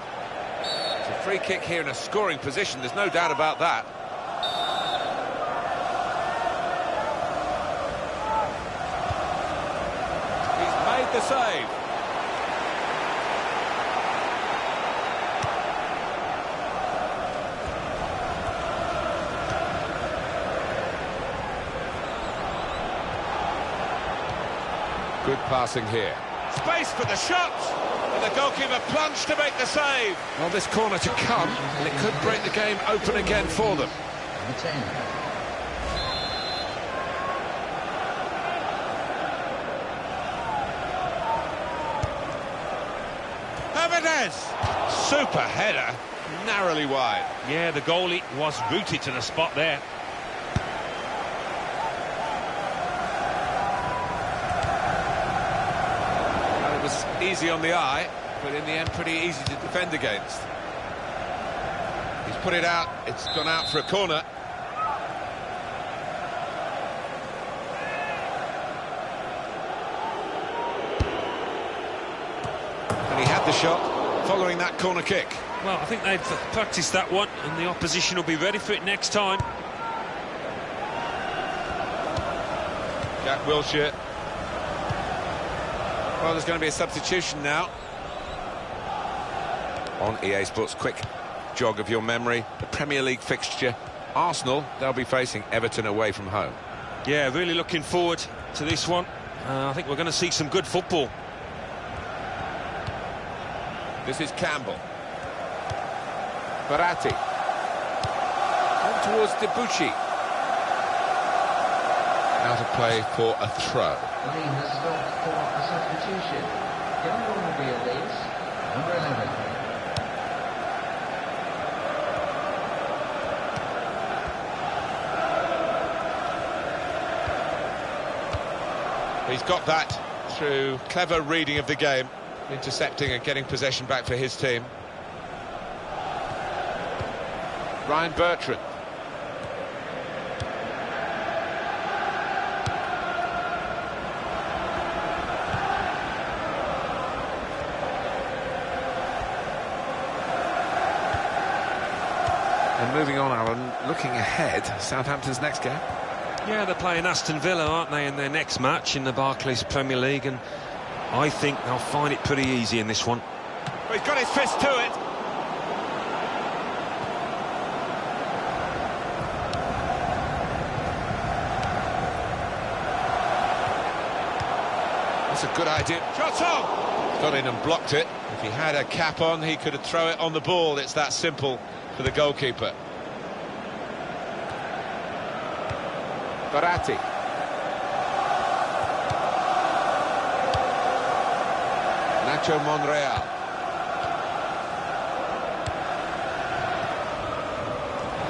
It's a free kick here in a scoring position, there's no doubt about that. He's made the save. Good passing here. Space for the shot! And the goalkeeper plunged to make the save. Well, this corner to come, and it could break the game open again for them. Number 10. Hernandez! Super header, narrowly wide. Yeah, the goalie was rooted to the spot there. Easy on the eye, but in the end pretty easy to defend against. He's put it out, it's gone out for a corner. And he had the shot following that corner kick. Well, I think they've practiced that one, and the opposition will be ready for it next time. Jack Wilshere. Well, there's going to be a substitution now. On EA Sports, quick jog of your memory. The Premier League fixture Arsenal, they'll be facing Everton away from home. Yeah, really looking forward to this one. I think we're going to see some good football. This is Campbell. Verratti. On towards Debuchy. Out of play for a throw. The team has stopped for a substitution. Going on the rear leads, number 11. He's got that through clever reading of the game, intercepting and getting possession back for his team. Ryan Bertrand. And moving on, Alan, looking ahead, Southampton's next game. Yeah, they're playing Aston Villa, aren't they, in their next match in the Barclays Premier League, and I think they'll find it pretty easy in this one. Well, he's got his fist to it. That's a good idea. Shot on! Got in and blocked it. If he had a cap on, he could have thrown it on the ball. It's that simple for the goalkeeper. Verratti. Nacho Monreal.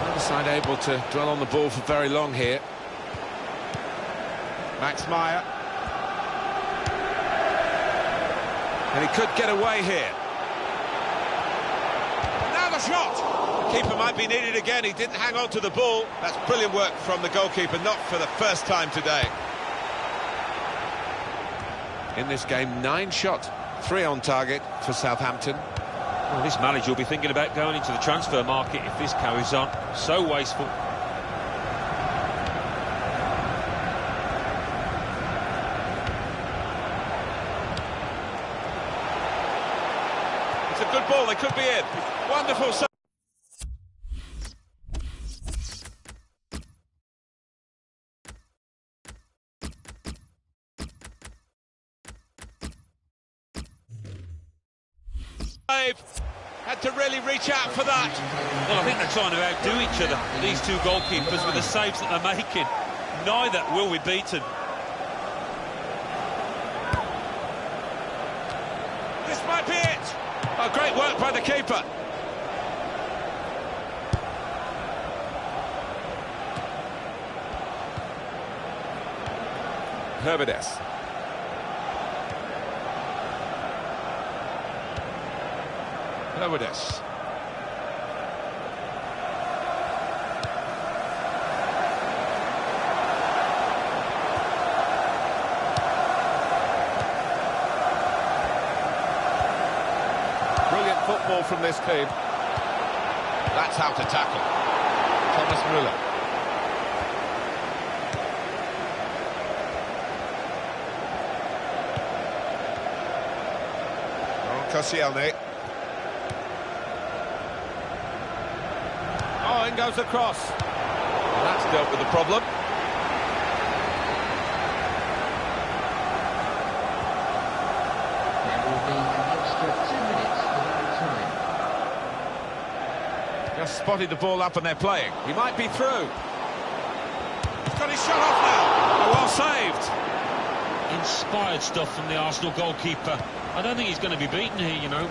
Neither side able to dwell on the ball for very long here. Max Meyer. And he could get away here. Now the shot! The keeper might be needed again. He didn't hang on to the ball. That's brilliant work from the goalkeeper, not for the first time today. In this game, 9 shots, 3 on target for Southampton. Well, this manager will be thinking about going into the transfer market if this carries on. So wasteful. It's a good ball, they could be in. Wonderful. Had to really reach out for that. Well, I think they're trying to outdo each other, these two goalkeepers, with the saves that they're making. Neither will be beaten. This might be it. Oh, great work by the keeper. Herbedes. Herbedes. Brilliant football from this team. That's how to tackle. Thomas Müller. Koscielny. Oh, in goes the cross. That's dealt with the problem. There will be an extra 2 minutes of time. Just spotted the ball up and they're playing. He might be through. He's got his shot off now. Oh, well saved. Inspired stuff from the Arsenal goalkeeper. I don't think he's going to be beaten here, you know.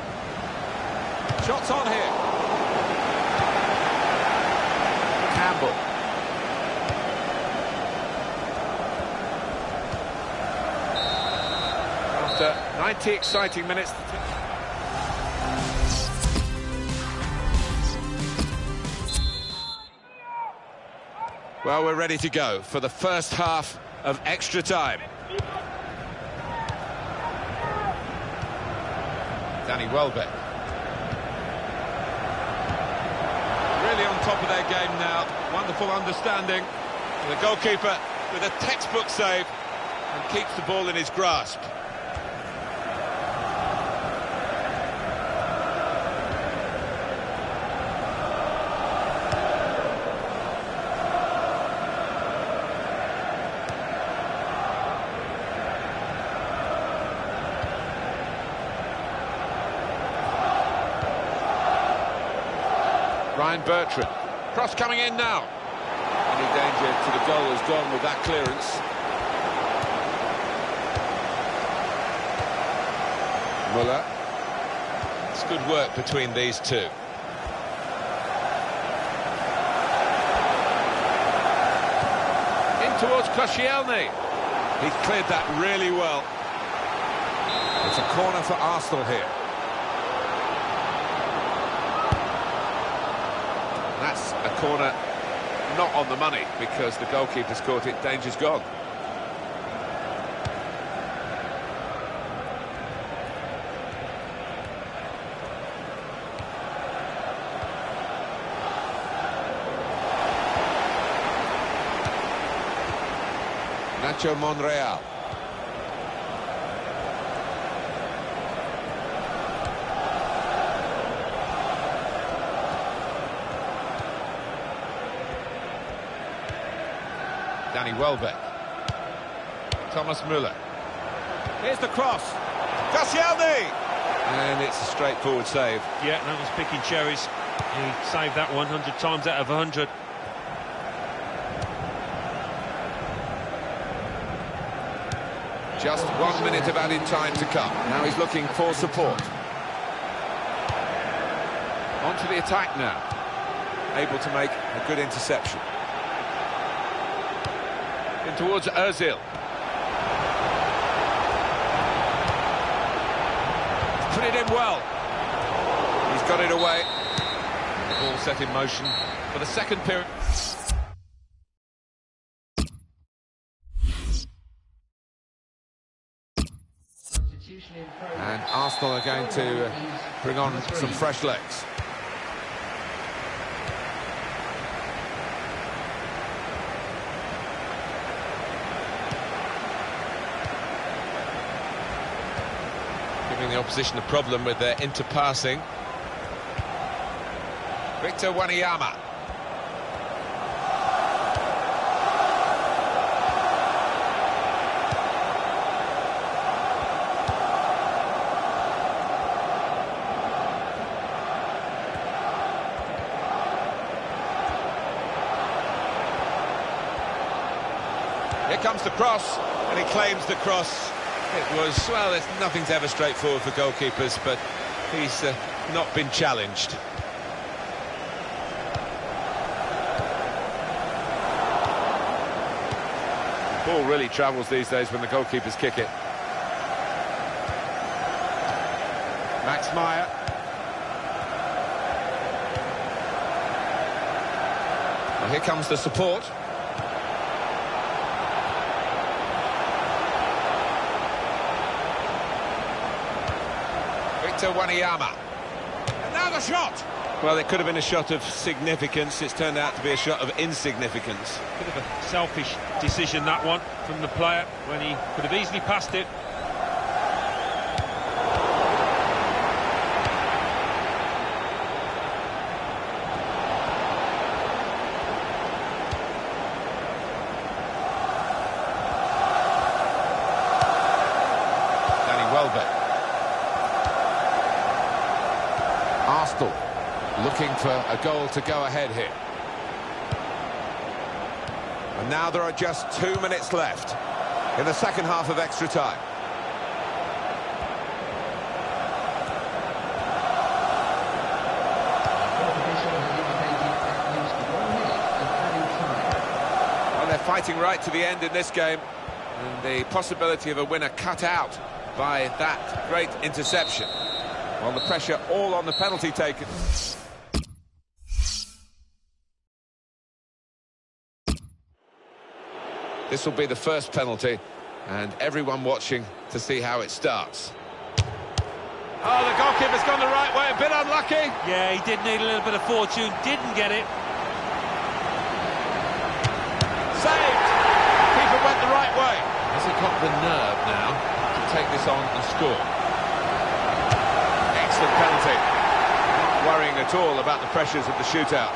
Shots on here. Campbell. After 90 exciting minutes. Well, we're ready to go for the first half of extra time. Danny Welbeck. Really on top of their game now. Wonderful understanding. And the goalkeeper with a textbook save and keeps the ball in his grasp. Ryan Bertrand. Cross coming in now. Any danger to the goal is gone with that clearance. Muller. It's good work between these two. In towards Koscielny. He's cleared that really well. It's a corner for Arsenal here. That's a corner not on the money because the goalkeeper's caught it. Danger's gone. Nacho Monreal. Danny Welbeck. Thomas Müller. Here's the cross. Koscielny! And it's a straightforward save. Yeah, that was picking cherries. He saved that 100 times out of 100. Just 1 minute of added time to come. Now he's looking for support. On to the attack now. Able to make a good interception. In towards Ozil. Put it in well. He's got it away. The ball set in motion for the second period. And Arsenal are going to bring on some fresh legs. Giving the opposition a problem with their interpassing. Victor Wanyama. Here comes the cross, and he claims the cross. It was, well, nothing's ever straightforward for goalkeepers, but he's not been challenged. The ball really travels these days when the goalkeepers kick it. Max Meyer. Well, here comes the support. Victor Wanyama. And now the shot! Well, it could have been a shot of significance. It's turned out to be a shot of insignificance. Bit of a selfish decision, that one, from the player, when he could have easily passed it. Danny Welbeck. Arsenal looking for a goal to go ahead here. And now there are just 2 minutes left in the second half of extra time. Well, they're fighting right to the end in this game, and the possibility of a winner cut out by that great interception. Well, the pressure all on the penalty taken. This will be the first penalty, and everyone watching to see how it starts. Oh, the goalkeeper's gone the right way, a bit unlucky. Yeah, he did need a little bit of fortune, didn't get it. Saved! Keeper went the right way. Has he got the nerve now to take this on and score? Excellent penalty. Not worrying at all about the pressures of the shootout.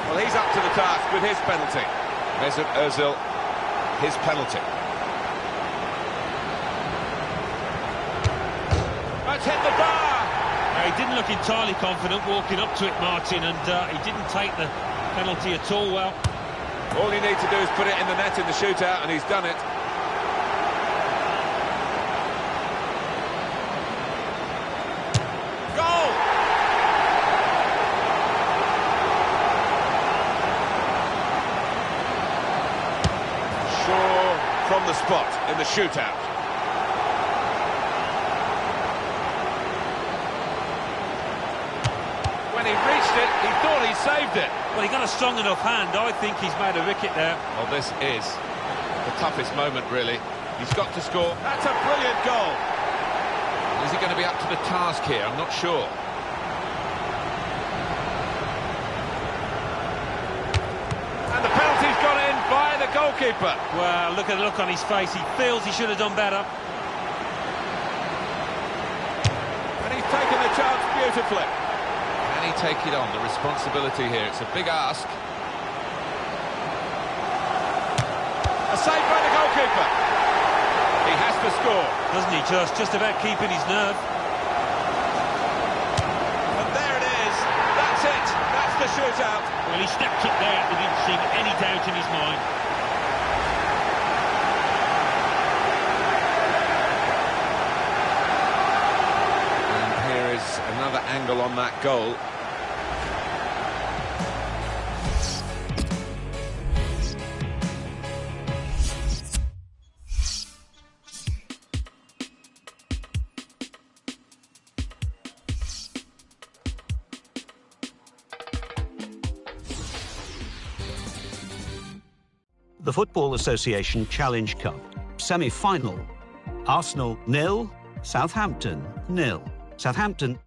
Well, he's up to the task with his penalty. Mesut Ozil, his penalty. That's hit the bar! He didn't look entirely confident walking up to it, Martin, and he didn't take the penalty at all well. All you need to do is put it in the net in the shootout, and he's done it. Goal! Shaw from the spot in the shootout. When he reached it, he thought he saved it. Well, he got a strong enough hand. I think he's made a wicket there. Well, this is the toughest moment, really. He's got to score. That's a brilliant goal. Is he going to be up to the task here? I'm not sure. And the penalty's gone in by the goalkeeper. Well, look at the look on his face. He feels he should have done better. And he's taken the chance beautifully. Can he take it on? The responsibility here. It's a big ask. A save by the goalkeeper. He has to score. Doesn't he just about keeping his nerve. And there it is. That's it. That's the shootout. Well, he stepped up there. There didn't seem any doubt in his mind. And here is another angle on that goal. The Football Association Challenge Cup semi-final. Arsenal 0, Southampton 0. Southampton